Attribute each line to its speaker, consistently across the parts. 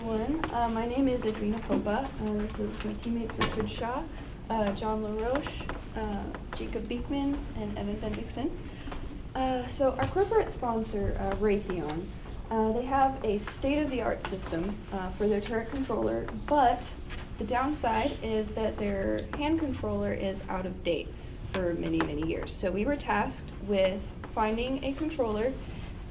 Speaker 1: everyone. My name is Edwina Popa. This is my teammates Richard Shaw, John LaRoche, Jacob Beekman, and Evan Bendixson. So our corporate sponsor, Raytheon, they have a state-of-the-art system for their turret controller, but the downside is that their hand controller is out of date for many, many years. So we were tasked with finding a controller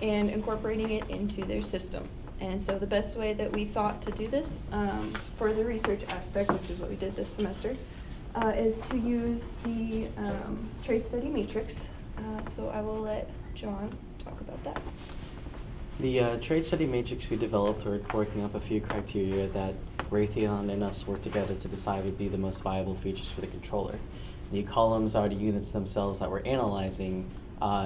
Speaker 1: and incorporating it into their system. And so the best way that we thought to do this for the research aspect, which is what we did this semester, is to use the trade study matrix. So I will let John talk about that.
Speaker 2: The trade study matrix we developed, we're working up a few criteria that Raytheon and us worked together to decide would be the most viable features for the controller. The columns are the units themselves that we're analyzing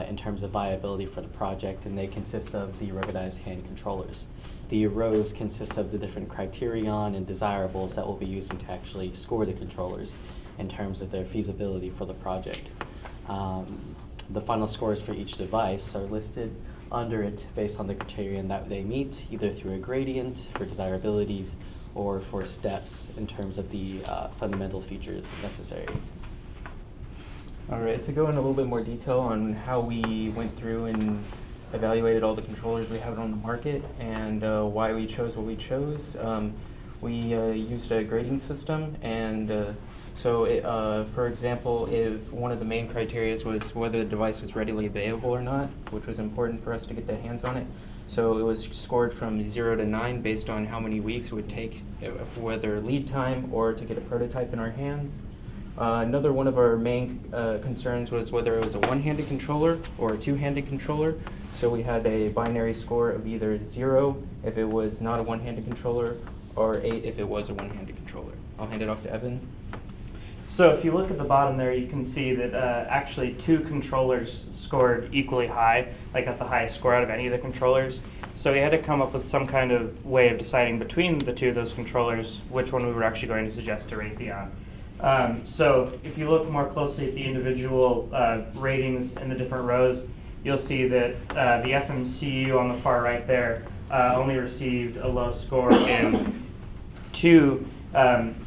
Speaker 2: in terms of viability for the project, and they consist of the ruggedized hand controllers. The rows consist of the different criterion and desirables that we'll be using to actually score the controllers in terms of their feasibility for the project. The final scores for each device are listed under it based on the criterion that they meet, either through a gradient for desirabilities or for steps in terms of the fundamental features necessary.
Speaker 3: All right, to go in a little bit more detail on how we went through and evaluated all the controllers we have on the market and why we chose what we chose. We used a grading system, and for example, if one of the main criteria was whether the device was readily available or not, which was important for us to get the hands on it. So it was scored from 0 to 9 based on how many weeks it would take, whether lead time or to get a prototype in our hands. Another one of our main concerns was whether it was a one-handed controller or a two-handed controller. So we had a binary score of either 0 if it was not a one-handed controller or 8 if it was a one-handed controller. I'll hand it off to Evan.
Speaker 4: So if you look at the bottom there, you can see that actually 2 controllers scored equally high, like got the highest score out of any of the controllers. So we had to come up with some kind of way of deciding between the 2 of those controllers which one we were actually going to suggest to Raytheon. So if you look more closely at the individual ratings in the different rows, you'll see that the FMCU on the far right there only received a low score in 2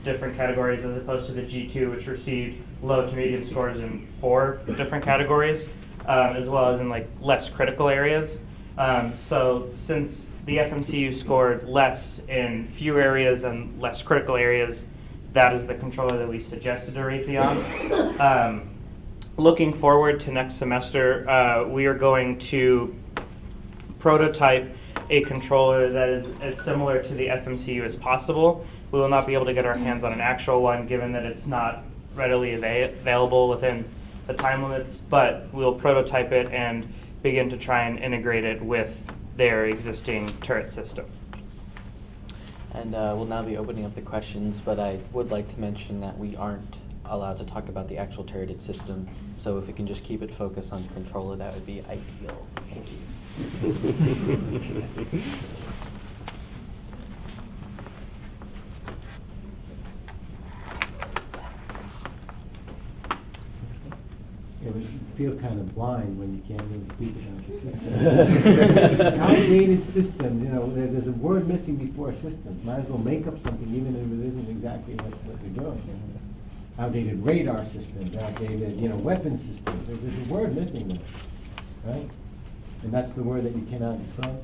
Speaker 4: different categories, as opposed to the G2, which received low to medium scores in 4 different categories, as well as in like less critical areas. So since the FMCU scored less in few areas and less critical areas, that is the controller that we suggested to Raytheon. Looking forward to next semester, we are going to prototype a controller that is as similar to the FMCU as possible. We will not be able to get our hands on an actual one given that it's not readily available within the time limits, but we'll prototype it and begin to try and integrate it with their existing turret system.
Speaker 2: And we'll now be opening up the questions, but I would like to mention that we aren't allowed to talk about the actual turreted system, so if we can just keep it focused on the controller, that would be ideal. Thank you.
Speaker 5: Yeah, but you feel kind of blind when you can't really speak about the system. Outdated system, you know, there's a word missing before systems. Might as well make up something even if it isn't exactly what you're doing. You know? Outdated radar systems, outdated, you know, weapon systems. There's a word missing there, right? And that's the word that you cannot describe.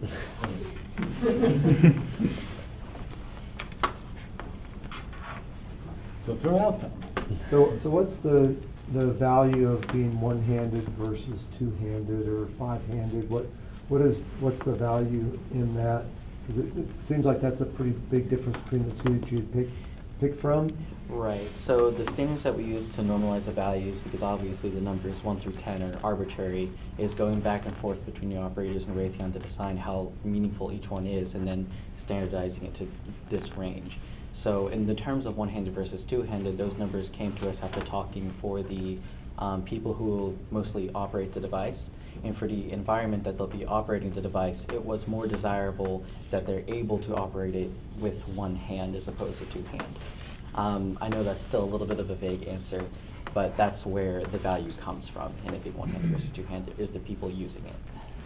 Speaker 5: So throw out something.
Speaker 6: So what's the value of being one-handed versus two-handed or five-handed? What's the value in that? Because it seems like that's a pretty big difference between the two that you'd pick from.
Speaker 2: Right, so the standards that we use to normalize the values, because obviously the numbers 1 through 10 are arbitrary, is going back and forth between the operators and Raytheon to decide how meaningful each one is and then standardizing it to this range. So in the terms of one-handed versus two-handed, those numbers came to us after talking for the people who will mostly operate the device. And for the environment that they'll be operating the device, it was more desirable that they're able to operate it with one hand as opposed to two-hand. I know that's still a little bit of a vague answer, but that's where the value comes from in it being one-handed versus two-handed, is the people using it.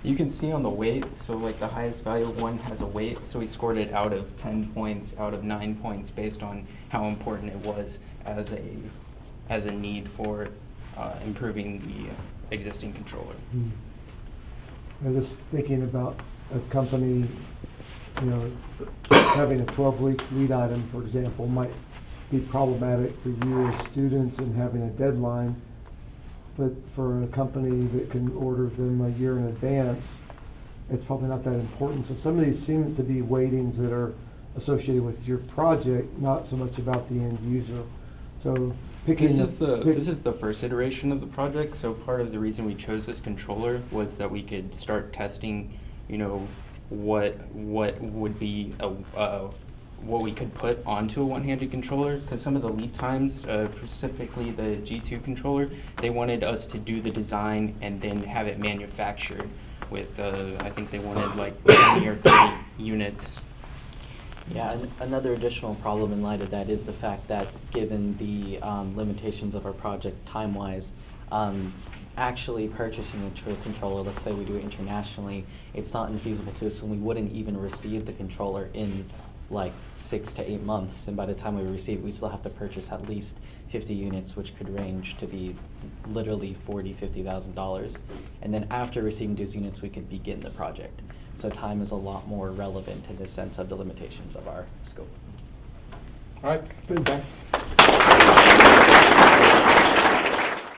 Speaker 3: You can see on the weight, so like the highest value one has a weight, so we scored it out of 10 points, out of 9 points based on how important it was as a need for improving the existing controller.
Speaker 6: I'm just thinking about a company, having a 12-week lead item, for example, might be problematic for you as students and having a deadline. But for a company that can order them a year in advance, it's probably not that important. So some of these seem to be weightings that are associated with your project, not so much about the end user. So picking
Speaker 3: This is the first iteration of the project, so part of the reason we chose this controller was that we could start testing, what would be what we could put onto a one-handed controller, because some of the lead times, specifically the G2 controller, they wanted us to do the design and then have it manufactured with, I think they wanted like 20 or 30 units.
Speaker 2: Yeah, another additional problem in light of that is the fact that given the limitations of our project time-wise, actually purchasing a true controller, let's say we do it internationally, it's not infeasible to us, and we wouldn't even receive the controller in like 6 to 8 months, and by the time we receive it, we still have to purchase at least 50 units, which could range to be literally $40,000–$50,000. And then after receiving those units, we could begin the project. So time is a lot more relevant in the sense of the limitations of our scope.
Speaker 3: All right,
Speaker 6: But